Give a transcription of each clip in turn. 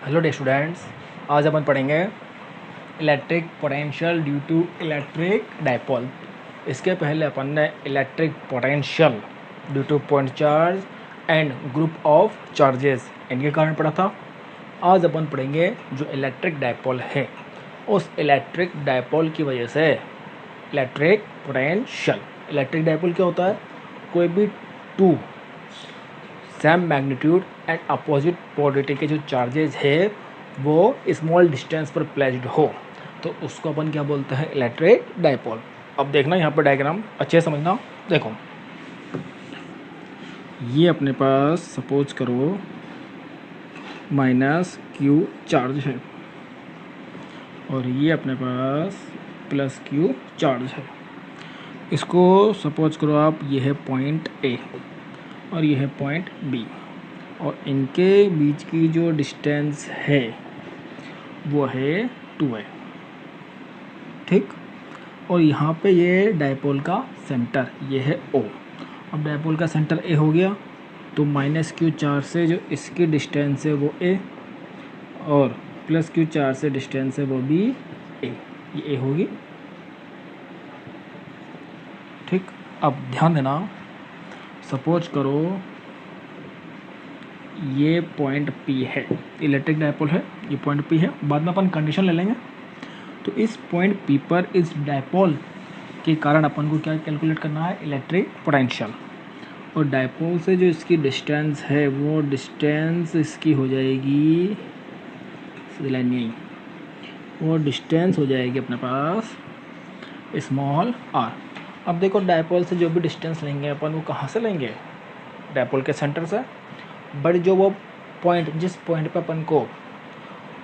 Hello day students, आज अपन पढ़ेंगे electric potential due to electric dipole. इसके पहले अपन ने electric potential due to point charge and group of charges इनके कारण पढ़ा था। आज अपन पढ़ेंगे जो इलेक्ट्रिक डाइपोल है, उस इलेक्ट्रिक डाइपोल की वजह से इलेक्ट्रिक पोटेंशियल। इलेक्ट्रिक डाइपोल क्या होता है? कोई भी two same magnitude and opposite polarity के जो चार्जेस है वो स्मॉल डिस्टेंस पर प्लेस्ड हो तो उसको अपन क्या बोलते हैं? Electric dipole. अब देखना यहाँ पर डायग्राम अच्छे से समझना। देखो, ये अपने पास सपोज करो माइनस क्यू चार्ज है और ये अपने पास प्लस क्यू चार्ज है। इसको सपोज करो आप, ये है पॉइंट ए और ये है पॉइंट बी और इनके बीच की जो डिस्टेंस है वो है 2a, ठीक। और यहाँ पे ये डाइपोल का सेंटर ये है O। अब डाइपोल का सेंटर A हो गया तो माइनस क्यू चार्ज से जो इसकी डिस्टेंस है वो A और प्लस क्यू चार्ज से डिस्टेंस है वो भी A, ये A होगी, ठीक। अब ध्यान देना, सपोज करो ये पॉइंट P है, इलेक्ट्रिक डाइपोल है, ये पॉइंट P है। बाद में अपन कंडीशन ले लेंगे। तो इस पॉइंट P पर इस डाइपोल के कारण अपन को क्या कैलकुलेट करना है? Electric potential. और डाइपोल से जो इसकी डिस्टेंस है वो डिस्टेंस इसकी हो जाएगी, लाइन यही, वो डिस्टेंस हो जाएगी अपने पास स्मॉल r। अब देखो, डाइपोल से जो भी डिस्टेंस लेंगे अपन वो कहाँ से लेंगे? डाइपोल के सेंटर से। बट जो वो पॉइंट, जिस पॉइंट पे अपन को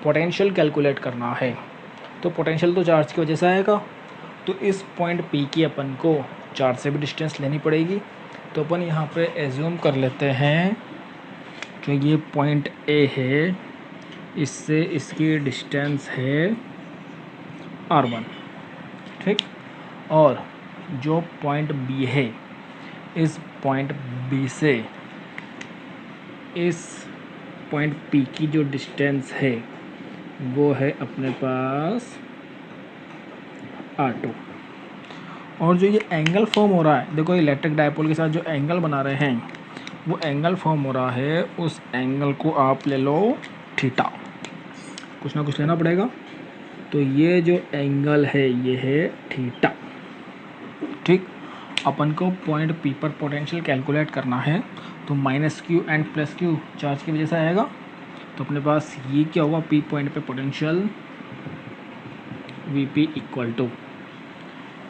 पोटेंशियल कैलकुलेट करना है, तो पोटेंशियल तो चार्ज की वजह से आएगा। तो इस पॉइंट P की अपन को चार्ज से भी डिस्टेंस लेनी पड़ेगी। तो अपन यहाँ पे एज्यूम कर लेते हैं कि ये पॉइंट A है, इससे इसकी डिस्टेंस है r1, ठीक। और जो पॉइंट B है, इस पॉइंट B से इस पॉइंट P की जो डिस्टेंस है वो है अपने पास r2। और जो ये एंगल फॉर्म हो रहा है, देखो इलेक्ट्रिक डाइपोल के साथ जो एंगल बना रहे हैं वो एंगल फॉर्म हो रहा है, उस एंगल को आप ले लो थीटा, कुछ ना कुछ लेना पड़ेगा। तो ये जो एंगल है ये है थीटा, ठीक। अपन को पॉइंट P पर पोटेंशियल कैलकुलेट करना है तो minus Q and plus Q charge की वजह से आएगा। तो अपने पास ये क्या होगा? P पॉइंट पे पोटेंशियल Vp इक्वल टू,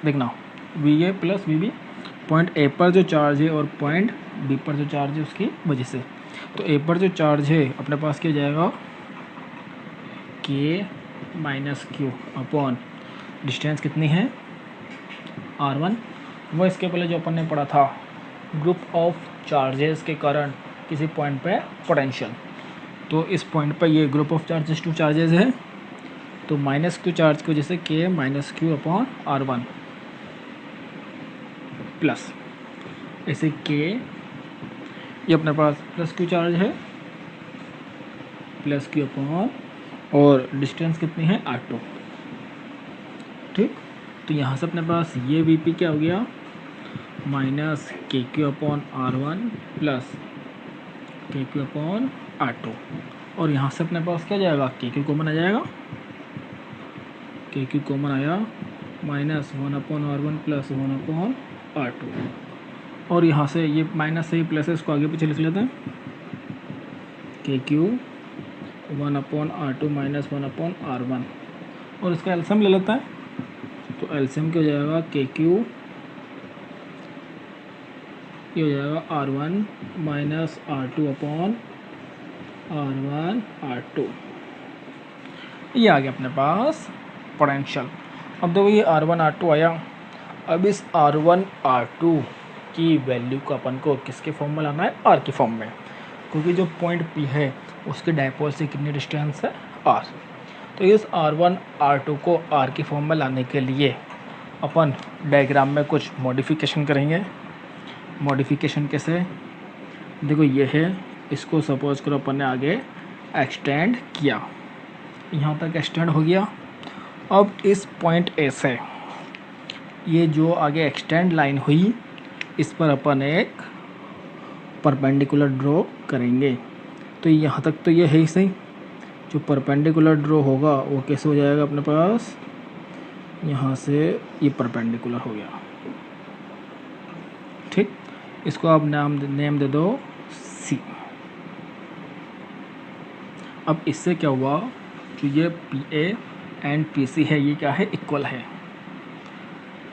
देखना, Va plus Vb, point A पर जो चार्ज है और पॉइंट B पर जो चार्ज है उसकी वजह से। तो A पर जो चार्ज है अपने पास क्या जाएगा? K minus Q upon distance कितनी है? r1। वो इसके पहले जो अपन ने पढ़ा था, ग्रुप ऑफ चार्जेस के कारण किसी पॉइंट पे पोटेंशियल। तो इस पॉइंट पे ये group of charges two charges है, तो माइनस क्यू चार्ज की वजह से K minus Q upon r1 plus ऐसे K, ये अपने पास प्लस क्यू चार्ज है, प्लस क्यू अपॉन, और डिस्टेंस कितनी है? r2, ठीक। तो यहाँ से अपने पास ये Vp क्या हो गया? माइनस के क्यू अपॉन r1 प्लस के क्यू अपॉन r2। और यहाँ से अपने पास क्या जाएगा? के क्यू कॉमन आ जाएगा, के क्यू कॉमन आया, minus 1 upon r1 plus 1 upon r2। और यहाँ से ये माइनस से ही प्लस है, इसको आगे पीछे लिख लेते हैं, के Q 1 upon r2 minus 1 upon r1। और इसका एलसीएम ले लेता है, तो एलसीएम क्या हो जाएगा? के क्यू, ये हो जाएगा r1 minus r2 upon r1 r2। ये आ गया अपने पास पोटेंशियल। अब देखो ये r1 r2 आया। अब इस r1 r2 की वैल्यू को अपन को किसके फॉर्म में लाना है? r के फॉर्म में, क्योंकि जो पॉइंट P है उसके डाइपोल से कितनी डिस्टेंस है? r। तो इस r1 r2 को r की फॉर्म में लाने के लिए अपन डायग्राम में कुछ मॉडिफिकेशन करेंगे। मॉडिफिकेशन कैसे? देखो ये है, इसको सपोज करो अपन ने आगे एक्सटेंड किया, यहाँ तक एक्सटेंड हो गया। अब इस पॉइंट ए से ये जो आगे एक्सटेंड लाइन हुई, इस पर अपन एक परपेंडिकुलर ड्रॉ करेंगे। तो यहाँ तक तो ये है ही सही, जो परपेंडिकुलर ड्रॉ होगा वो कैसे हो जाएगा अपने पास, यहाँ से ये परपेंडिकुलर हो गया, ठीक। इसको आप नेम दे दो सी। अब इससे क्या हुआ, जो ये P A and P C है ये क्या है, इक्वल है।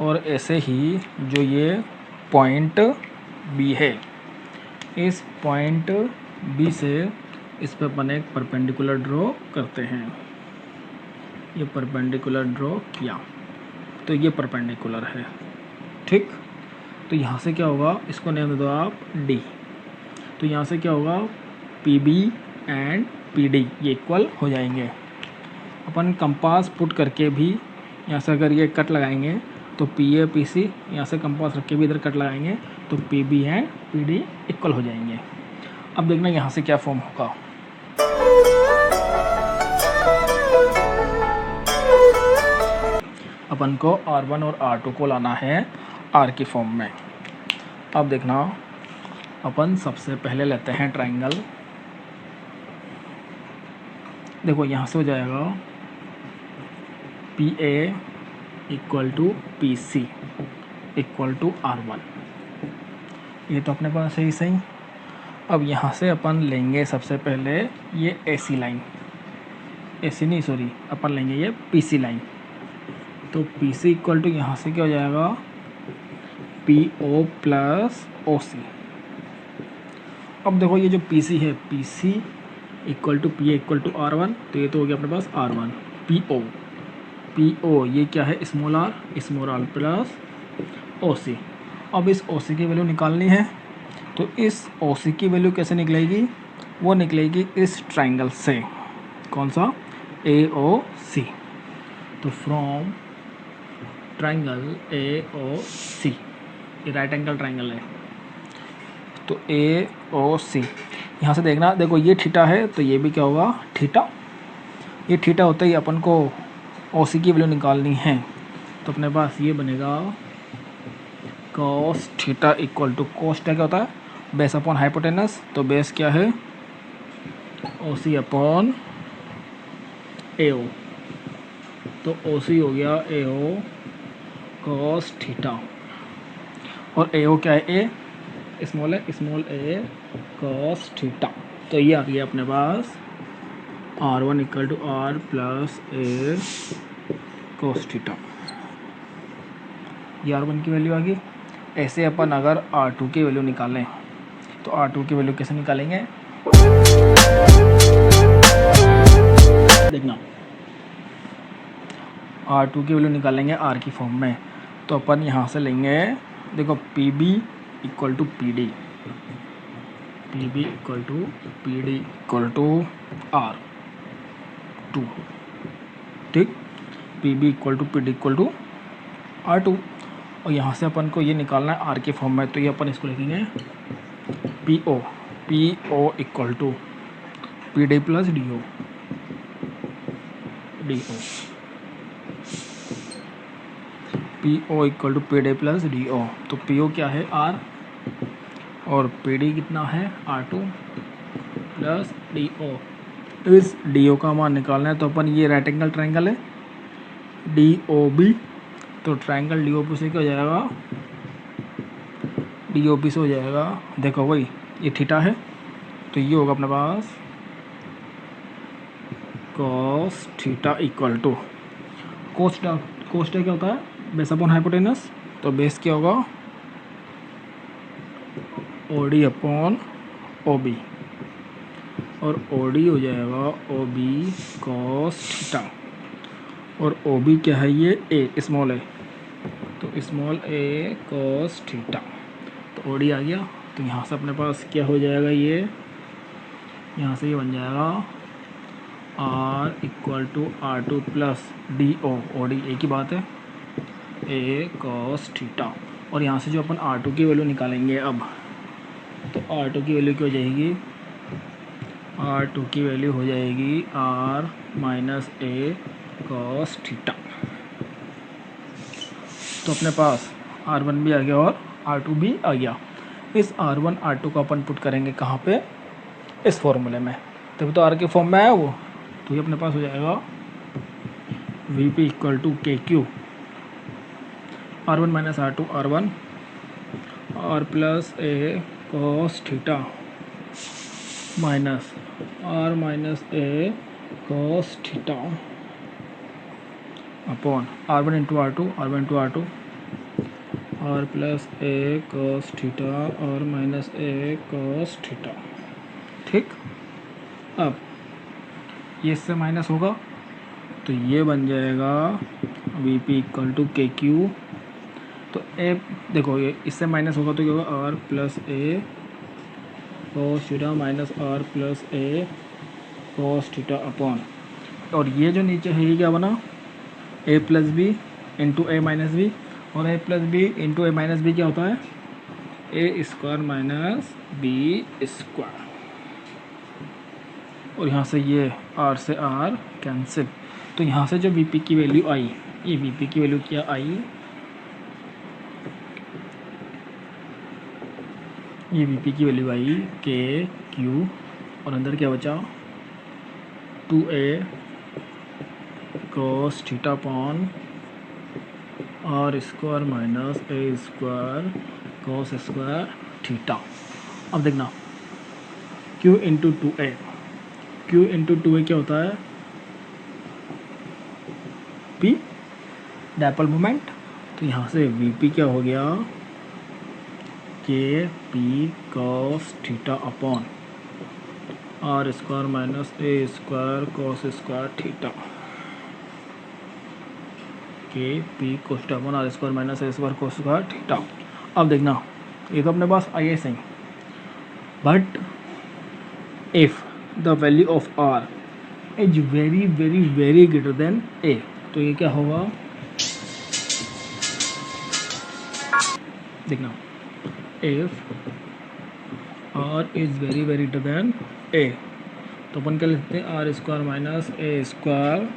और ऐसे ही जो ये पॉइंट बी है, इस पॉइंट बी से इस पर अपन एक परपेंडिकुलर ड्रॉ करते हैं। ये परपेंडिकुलर ड्रॉ किया तो ये परपेंडिकुलर है, ठीक। तो यहाँ से क्या होगा, इसको नेम दे दो आप डी। तो यहाँ से क्या होगा, P B and P D ये इक्वल हो जाएंगे। अपन कंपास पुट करके भी यहाँ से अगर ये कट लगाएंगे तो पी ए पी सी, यहाँ से कंपास रख के भी इधर कट लगाएंगे तो P B and P D equal हो जाएंगे। अब देखना यहाँ से क्या फॉर्म होगा। अपन को R1 और R2 को लाना है R की फॉर्म में। अब देखना, अपन सबसे पहले लेते हैं ट्रायंगल। देखो यहाँ से हो जाएगा P A equal to P C equal to R1, ये तो अपने पास है ही सही। अब यहाँ से अपन लेंगे सबसे पहले ये AC लाइन, AC नहीं सॉरी, अपन लेंगे ये PC लाइन। तो PC इक्वल टू यहाँ से क्या हो जाएगा, PO प्लस OC। अब देखो ये जो PC है, PC equal to PA equal to R1, तो ये तो हो गया अपने पास R1। PO ये क्या है, स्मॉल r प्लस OC। अब इस OC की वैल्यू निकालनी है, तो इस OC की वैल्यू कैसे निकलेगी, वो निकलेगी इस ट्रायंगल से, कौन सा, AOC। तो फ्रॉम ट्रायंगल AOC, ये राइट एंगल ट्रायंगल है, तो AOC यहाँ से देखना, देखो ये थीटा है तो ये भी क्या होगा, थीटा। ये थीटा होता ही अपन को OC की वैल्यू निकालनी है, तो अपने पास ये बनेगा cos theta equal to, cos क्या होता है, बेस अपॉन हाइपोटेनस, तो बेस क्या है OC अपॉन AO, तो OC हो गया AO cos थीटा, और AO क्या है, A स्मॉल है, स्मॉल a cos थीटा। तो ये आ गया अपने पास R1 equal to R plus A cos theta, ये R1 की वैल्यू आ गई। ऐसे अपन अगर R2 की वैल्यू निकालें तो R2 की वैल्यू कैसे निकालेंगे, देखना R2 की वैल्यू निकालेंगे R की फॉर्म में। तो अपन यहाँ से लेंगे, देखो PB equal to PD, PB equal to PD equal to R2, ठीक। PB equal to PD equal to R2, और यहाँ से अपन को ये निकालना है R के फॉर्म में, तो ये अपन इसको लिखेंगे PO equal to PD plus DO, PO equal to PD plus DO। तो PO क्या है, R, और PD कितना है, R2 प्लस DO। इस DO का मान निकालना है, तो अपन ये राइट एंगल ट्रायंगल है DOB, तो ट्रायंगल DOB से क्या हो जाएगा, DOB से हो जाएगा, देखो वही ये थीटा है, तो ये होगा अपने पास cos थीटा इक्वल टू, कोस क्या होता है, बेस अपॉन हाइपोटेनस, तो बेस क्या होगा OD अपॉन OB, और OD हो जाएगा OB cos थीटा, और OB क्या है, ये A स्मॉल है, तो स्मॉल a cos थीटा, तो OD आ गया। तो यहाँ से अपने पास क्या हो जाएगा, ये यहाँ से ये बन जाएगा R equal to R2 plus DO, OD एक ही बात है, A cos थीटा। और यहाँ से जो अपन R2 की वैल्यू निकालेंगे अब, तो R2 की वैल्यू क्या हो जाएगी, R2 की वैल्यू हो जाएगी R minus A cos theta. तो अपने पास R1 भी आ गया और R2 भी आ गया। इस R1 R2 को अपन पुट करेंगे कहाँ पे, इस फॉर्मूले में, तभी तो R के फॉर्म में आया वो। तो ये अपने पास हो जाएगा Vp equal to K Q R1 minus R2 R1 R plus A cos theta minus R minus A cos theta upon R1 into R2 R1 into R2 R plus A cos theta R minus A cos theta. ठीक, अब ये इससे minus होगा तो ये बन जाएगा Vp equal to K Q. तो ए देखो, ये इससे माइनस होगा तो क्या होगा, R plus A cos theta minus R plus A cos theta upon, और ये जो नीचे है ये क्या बना, A plus B into A minus B, और A plus B into A minus B क्या होता है, A square minus B square. और यहाँ से ये R से R कैंसिल, तो यहाँ से जो Vp की वैल्यू आई, ये Vp की वैल्यू क्या आई, ये Vp की वैल्यू आई के क्यू, और अंदर क्या बचा 2a cos theta upon R square minus A square cos square theta. अब देखना Q into 2a, Q into 2a क्या होता है, P डायपोल मोमेंट। तो यहाँ से Vp क्या हो गया, K P cos theta upon R square minus A square cos square theta, K P cos theta upon R square minus A square cos square theta. अब देखना ये तो अपने पास आई है सही, but if the value of R is very very very greater than A, तो ये क्या होगा, देखना if R is very very greater than A, तो अपन क्या लिखते हैं, R square minus A square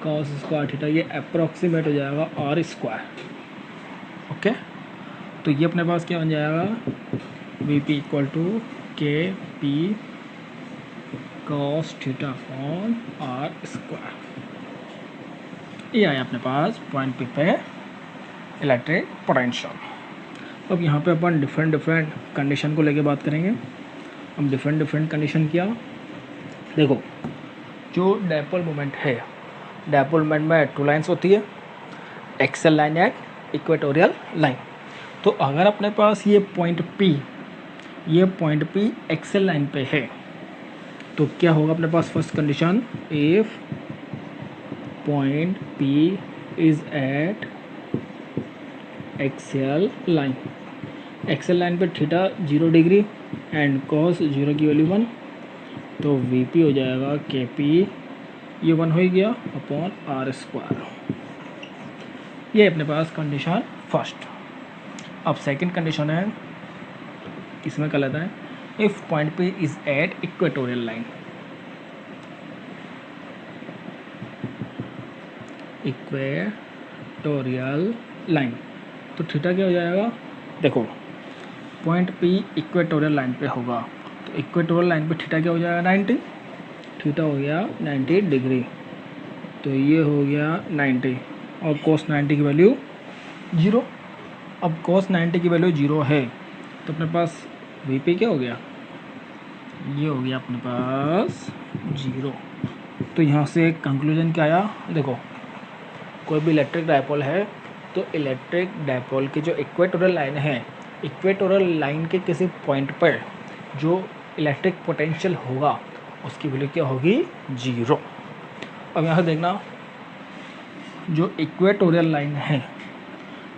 cos square theta, ये अप्रॉक्सीमेट हो जाएगा R स्क्वायर। ओके, तो ये अपने पास क्या बन जाएगा, Vp इक्वल टू के P cos theta upon R square. ये आया अपने पास पॉइंट पी पे इलेक्ट्रिक पोटेंशियल। अब यहाँ पे अपन डिफरेंट कंडीशन को लेके बात करेंगे। हम डिफरेंट कंडीशन किया, देखो जो डायपोल मोमेंट है, डायपोल मोमेंट में टू लाइन्स होती है, axle line and equatorial line. तो अगर अपने पास ये पॉइंट P एक्सल लाइन पे है, तो क्या होगा अपने पास, first condition, if point P is at axial line, axial line पे थीटा 0 डिग्री एंड कॉस 0 की वैल्यू 1, तो Vp हो जाएगा Kp, ये 1 हो गया अपॉन R स्क्वायर। ये अपने पास कंडीशन फर्स्ट। अब सेकंड कंडीशन है, इसमें क्या लेता है, if point P is at equatorial line, equatorial line, तो थीटा क्या हो जाएगा, देखो पॉइंट P इक्वेटोरियल लाइन पे होगा, तो इक्वेटोरियल लाइन पे थीटा क्या हो जाएगा, 90, थीटा हो गया 90 डिग्री, तो ये हो गया 90, और cos 90 की वैल्यू 0। अब cos 90 की वैल्यू 0 है, तो अपने पास Vp क्या हो गया, ये हो गया अपने पास 0। तो यहाँ से कंक्लूजन क्या आया, देखो कोई भी इलेक्ट्रिक डायपोल है, तो इलेक्ट्रिक डायपोल की जो इक्वेटोरियल लाइन है, इक्वेटोरियल लाइन के किसी पॉइंट पर जो इलेक्ट्रिक पोटेंशियल होगा उसकी वैल्यू क्या होगी, 0। अब यहाँ से देखना जो इक्वेटोरियल लाइन है,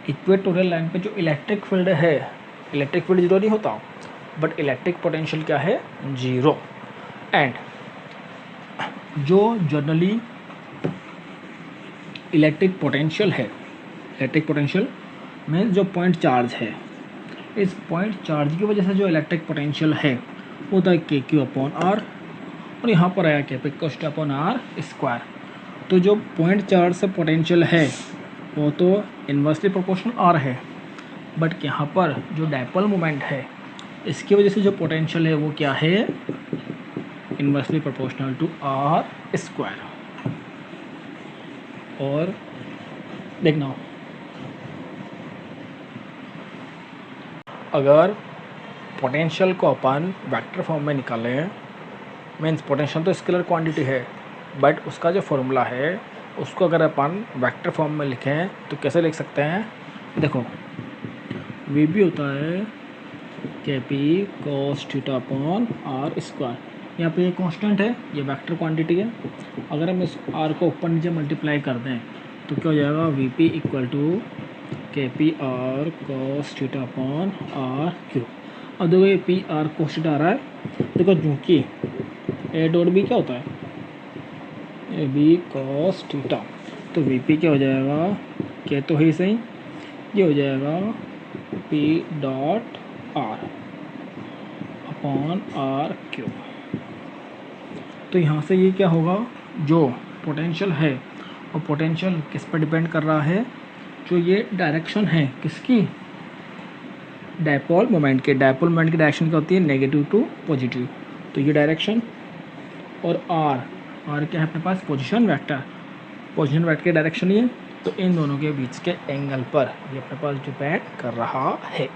इक्वेटोरियल लाइन पे जो इलेक्ट्रिक फील्ड है, इलेक्ट्रिक फील्ड 0 नहीं होता, बट इलेक्ट्रिक पोटेंशियल क्या है, 0। एंड जो जनरली इलेक्ट्रिक पोटेंशियल है, इलेक्ट्रिक पोटेंशियल में जो पॉइंट चार्ज है, इस पॉइंट चार्ज की वजह से जो इलेक्ट्रिक पोटेंशियल है वो होता है के क्यू अपॉन आर। और यहाँ पर आया क्या, P = अपॉन आर स्क्वायर। तो जो पॉइंट चार्ज से पोटेंशियल है वो तो इन्वर्सली प्रोपोर्शनल आर है, बट यहाँ पर जो डायपोल मोमेंट है इसकी वजह से जो पोटेंशियल है वो क्या है, inversely proportional to R square. और देखना, अगर पोटेंशियल को अपन वेक्टर फॉर्म में निकालें, मीन्स पोटेंशियल तो स्केलर क्वांटिटी है, बट उसका जो फॉर्मूला है उसको अगर अपन वेक्टर फॉर्म में लिखें तो कैसे लिख सकते हैं, देखो वी बी होता है KP cos theta upon R square. यहाँ पे ये कांस्टेंट है, ये वेक्टर क्वांटिटी है। अगर हम इस आर को ऊपर नीचे मल्टीप्लाई कर दें तो क्या हो जाएगा, VP = KP R cos theta upon R cube. अब देखो ये पी आर cos थीटा आ रहा है, देखो क्योंकि A डॉट B क्या होता है, AB cos थीटा, तो VP क्या हो जाएगा, K तो है सही, ये हो जाएगा P dot R upon R cube. तो यहाँ से ये क्या होगा, जो पोटेंशियल है और पोटेंशियल किस पर डिपेंड कर रहा है, जो ये डायरेक्शन है किसकी, डायपोल मोमेंट के। डायपोल मोमेंट की डायरेक्शन क्या होती है, नेगेटिव टू पॉजिटिव, तो ये डायरेक्शन। और आर क्या है अपने पास, पोजीशन वेक्टर की डायरेक्शन ये, तो इन दोनों के बीच के एंगल पर ये अपने पास डिपेंड कर रहा है।